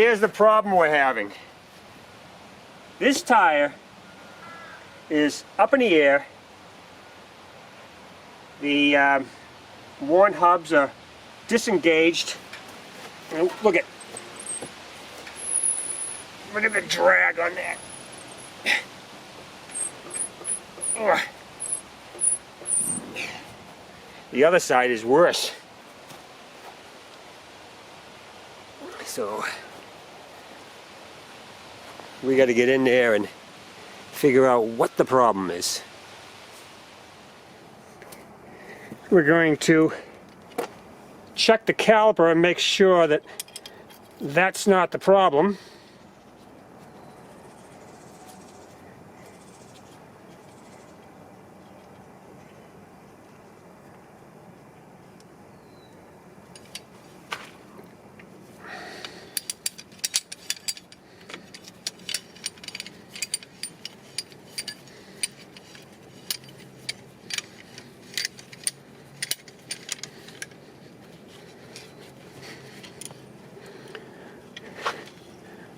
Here's the problem we're having. This tire is up in the air. The worn hubs are disengaged. And look at the drag on that. Ugh. The other side is worse. So we got to get in there and figure out what the problem is. We're going to check the caliper and make sure that that's not the problem.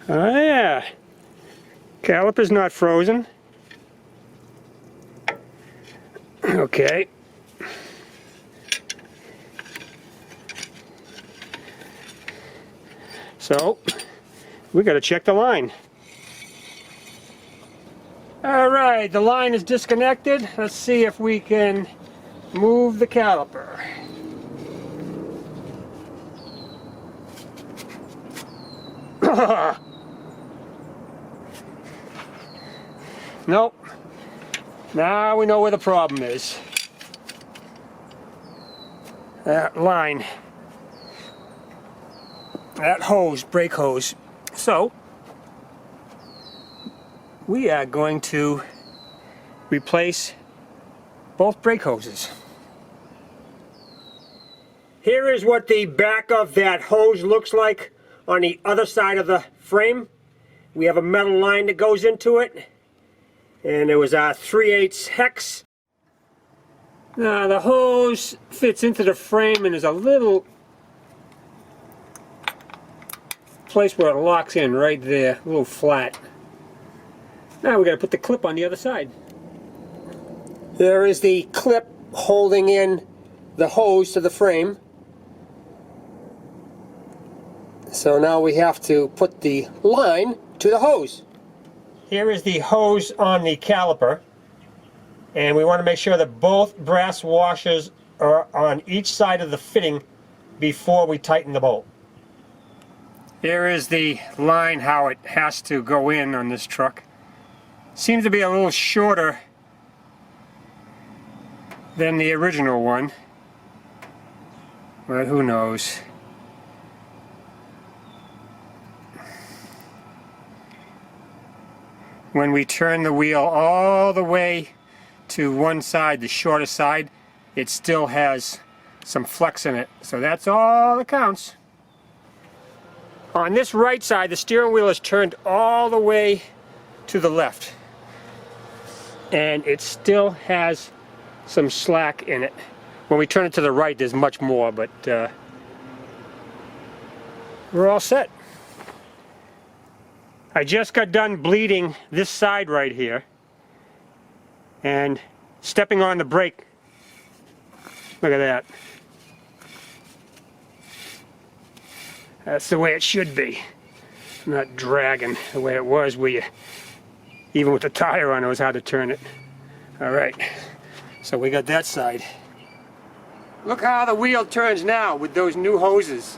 Oh yeah, caliper's not frozen. Okay. So, we gotta check the line. Alright, the line is disconnected. Let's see if we can move the caliper. Nope. Now we know where the problem is. That line. That hose, brake hose. So, we are going to replace both brake hoses. Here is what the back of that hose looks like on the other side of the frame. We have a metal line that goes into it, and it was a 3/8 hex. Now the hose fits into the frame and there's a little place where it locks in right there, a little flat. Now we got to put the clip on the other side. There is the clip holding in the hose to the frame. So now we have to put the line to the hose. Here is the hose on the caliper, and we want to make sure that both brass washers are on each side of the fitting before we tighten the bolt. Here is the line, how it has to go in on this truck. Seems to be a little shorter than the original one, but who knows. When we turn the wheel all the way to one side, the shorter side, it still has some flex in it. So that's all that counts. On this right side, the steering wheel is turned all the way to the left. And it still has some slack in it. When we turn it to the right, there's much more, but we're all set. I just got done bleeding this side right here and stepping on the brake. Look at that. That's the way it should be. Not dragging the way it was where you, even with the tire on, it was hard to turn it. Alright, so we got that side. Look how the wheel turns now with those new hoses.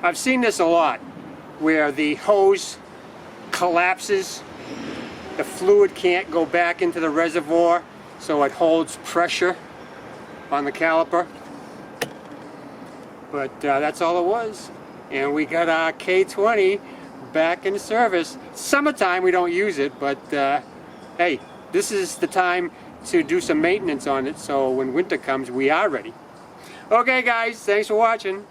I've seen this a lot, where the hose collapses, the fluid can't go back into the reservoir, so it holds pressure on the caliper. But that's all it was. And we got our K20 back in service. Summertime we don't use it, but hey, this is the time to do some maintenance on it, so when winter comes we are ready. Okay guys, thanks for watching.